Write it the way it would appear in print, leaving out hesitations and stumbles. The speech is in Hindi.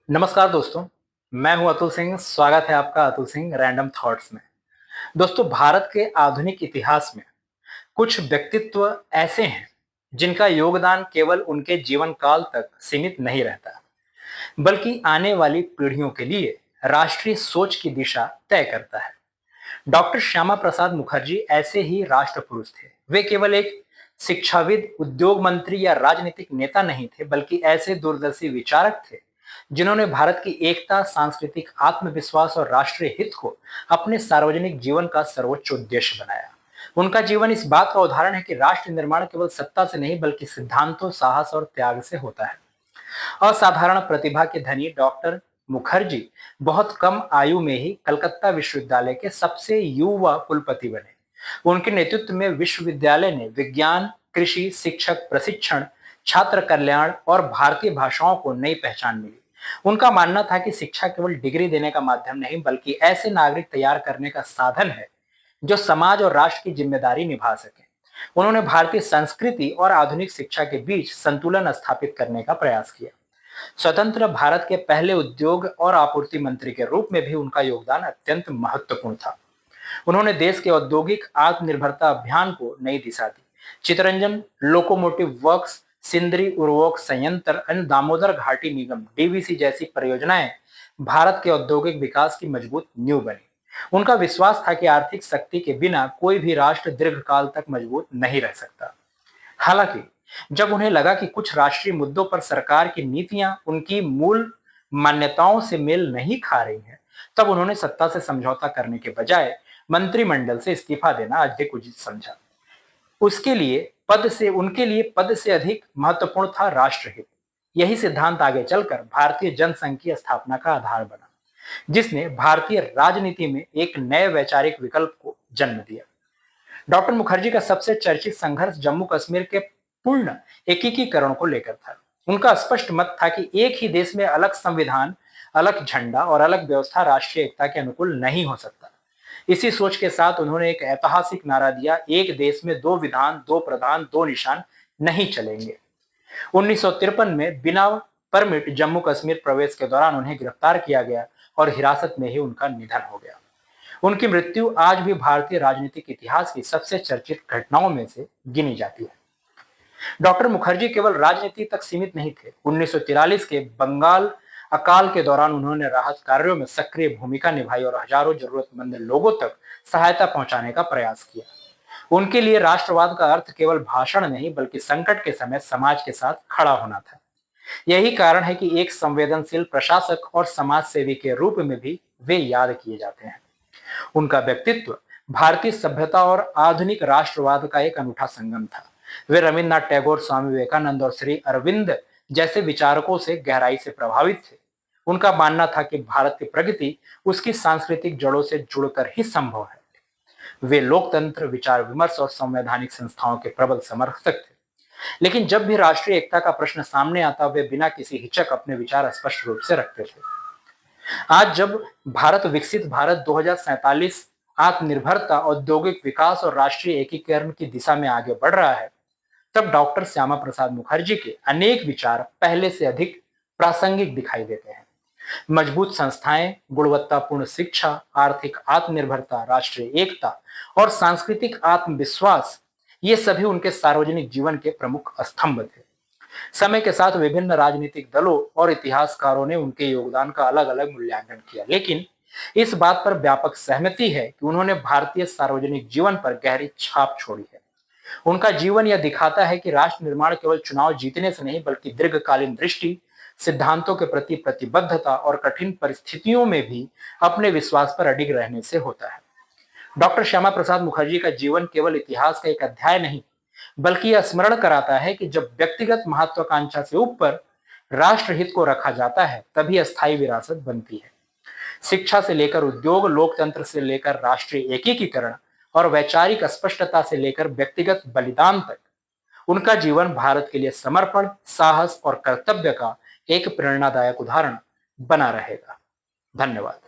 नमस्कार दोस्तों, मैं हूं अतुल सिंह। स्वागत है आपका अतुल सिंह रैंडम थॉट्स में। दोस्तों, भारत के आधुनिक इतिहास में कुछ व्यक्तित्व ऐसे हैं जिनका योगदान केवल उनके जीवन काल तक सीमित नहीं रहता, बल्कि आने वाली पीढ़ियों के लिए राष्ट्रीय सोच की दिशा तय करता है। डॉक्टर श्यामा प्रसाद मुखर्जी ऐसे ही राष्ट्र पुरुष थे। वे केवल एक शिक्षाविद, उद्योग मंत्री या राजनीतिक नेता नहीं थे, बल्कि ऐसे दूरदर्शी विचारक थे जिन्होंने भारत की एकता, सांस्कृतिक आत्मविश्वास और राष्ट्रीय हित को अपने सार्वजनिक जीवन का सर्वोच्च उद्देश्य बनाया। उनका जीवन इस बात का उदाहरण है कि राष्ट्र निर्माण केवल सत्ता से नहीं, बल्कि सिद्धांतों, साहस और त्याग से होता है। असाधारण प्रतिभा के धनी डॉक्टर मुखर्जी बहुत कम आयु में ही कलकत्ता विश्वविद्यालय के सबसे युवा कुलपति बने। उनके नेतृत्व में विश्वविद्यालय ने विज्ञान, कृषि, शिक्षक प्रशिक्षण, छात्र कल्याण और भारतीय भाषाओं को नई पहचान मिली। उनका मानना था कि शिक्षा केवल डिग्री देने का माध्यम नहीं, बल्कि ऐसे नागरिक तैयार करने का साधन है जो समाज और राष्ट्र की जिम्मेदारी निभा सके। उन्होंने भारतीय संस्कृति और आधुनिक शिक्षा के बीच संतुलन स्थापित करने का प्रयास किया। स्वतंत्र भारत के पहले उद्योग और आपूर्ति मंत्री के रूप में भी उनका योगदान अत्यंत महत्वपूर्ण था। उन्होंने देश के औद्योगिक आत्मनिर्भरता अभियान को नई दिशा दी। चितरंजन लोकोमोटिव वर्क्स, सिंदरी उर्वरक संयंत्र, दामोदर घाटी निगम डीवीसी जैसी परियोजनाएं भारत के औद्योगिक विकास की मजबूत नींव बनी। उनका विश्वास था कि आर्थिक शक्ति के बिना कोई भी राष्ट्र दीर्घकाल तक मजबूत नहीं रह सकता। हालांकि जब उन्हें लगा कि कुछ राष्ट्रीय मुद्दों पर सरकार की नीतियां उनकी मूल मान्यताओं से मेल नहीं खा रही हैं, तब उन्होंने सत्ता से समझौता करने के बजाय मंत्रिमंडल से इस्तीफा देना अधिक उचित समझा। उसके लिए उनके लिए पद से अधिक महत्वपूर्ण था राष्ट्रहित। यही सिद्धांत आगे चलकर भारतीय जनसंघ की स्थापना का आधार बना, जिसने भारतीय राजनीति में एक नए वैचारिक विकल्प को जन्म दिया। डॉक्टर मुखर्जी का सबसे चर्चित संघर्ष जम्मू कश्मीर के पूर्ण एकीकरण को लेकर था। उनका स्पष्ट मत था कि एक ही देश में अलग संविधान, अलग झंडा और अलग व्यवस्था राष्ट्रीय एकता के अनुकूल नहीं हो सकता। इसी सोच के साथ उन्होंने एक ऐतिहासिक नारा दिया, एक देश में दो विधान, दो प्रधान, दो निशान नहीं चलेंगे। 1953 में बिना परमिट जम्मू कश्मीर प्रवेश के दौरान उन्हें गिरफ्तार किया गया और हिरासत में ही उनका निधन हो गया। उनकी मृत्यु आज भी भारतीय राजनीतिक इतिहास की सबसे चर्चित घटनाओं में से गिनी जाती है। डॉक्टर मुखर्जी केवल राजनीति तक सीमित नहीं थे। 1943 के बंगाल अकाल के दौरान उन्होंने राहत कार्यों में सक्रिय भूमिका निभाई और हजारों जरूरतमंद लोगों तक सहायता पहुंचाने का प्रयास किया। उनके लिए राष्ट्रवाद का अर्थ केवल भाषण नहीं, बल्कि संकट के समय समाज के साथ खड़ा होना था। यही कारण है कि एक संवेदनशील प्रशासक और समाज सेवी के रूप में भी वे याद किए जाते हैं। उनका व्यक्तित्व भारतीय सभ्यता और आधुनिक राष्ट्रवाद का एक अनूठा संगम था। वे रविन्द्रनाथ टैगोर, स्वामी विवेकानंद और श्री अरविंद जैसे विचारकों से गहराई से प्रभावित थे। उनका मानना था कि भारत की प्रगति उसकी सांस्कृतिक जड़ों से जुड़कर ही संभव है। वे लोकतंत्र, विचार विमर्श और संवैधानिक संस्थाओं के प्रबल समर्थक थे। लेकिन जब भी राष्ट्रीय एकता का प्रश्न सामने आता, वे बिना किसी हिचक अपने विचार स्पष्ट रूप से रखते थे। आज जब भारत विकसित भारत 2047 आत्मनिर्भरता, औद्योगिक विकास और राष्ट्रीय एकीकरण की दिशा में आगे बढ़ रहा है, तब डॉक्टर श्यामा प्रसाद मुखर्जी के अनेक विचार पहले से अधिक प्रासंगिक दिखाई देते हैं। मजबूत संस्थाएं, गुणवत्तापूर्ण शिक्षा, आर्थिक आत्मनिर्भरता, राष्ट्रीय एकता और सांस्कृतिक आत्मविश्वास, ये सभी उनके सार्वजनिक जीवन के प्रमुख स्तंभ थे। समय के साथ विभिन्न राजनीतिक दलों और इतिहासकारों ने उनके योगदान का अलग अलग मूल्यांकन किया, लेकिन इस बात पर व्यापक सहमति है कि उन्होंने भारतीय सार्वजनिक जीवन पर गहरी छाप छोड़ी है। उनका जीवन यह दिखाता है कि राष्ट्र निर्माण केवल चुनाव जीतने से नहीं, बल्कि दीर्घकालीन दृष्टि, सिद्धांतों के प्रति प्रतिबद्धता और कठिन परिस्थितियों में भी अपने विश्वास पर अडिग रहने से होता है। डॉक्टर श्यामा प्रसाद मुखर्जी का जीवन केवल इतिहास का एक अध्याय नहीं, बल्कि यह स्मरण कराता है कि जब व्यक्तिगत महत्वाकांक्षा से ऊपर राष्ट्रहित को रखा जाता है, तभी अस्थायी विरासत बनती है। शिक्षा से लेकर उद्योग, लोकतंत्र से लेकर राष्ट्रीय एकीकरण और वैचारिक स्पष्टता से लेकर व्यक्तिगत बलिदान तक, उनका जीवन भारत के लिए समर्पण, साहस और कर्तव्य का एक प्रेरणादायक उदाहरण बना रहेगा। धन्यवाद।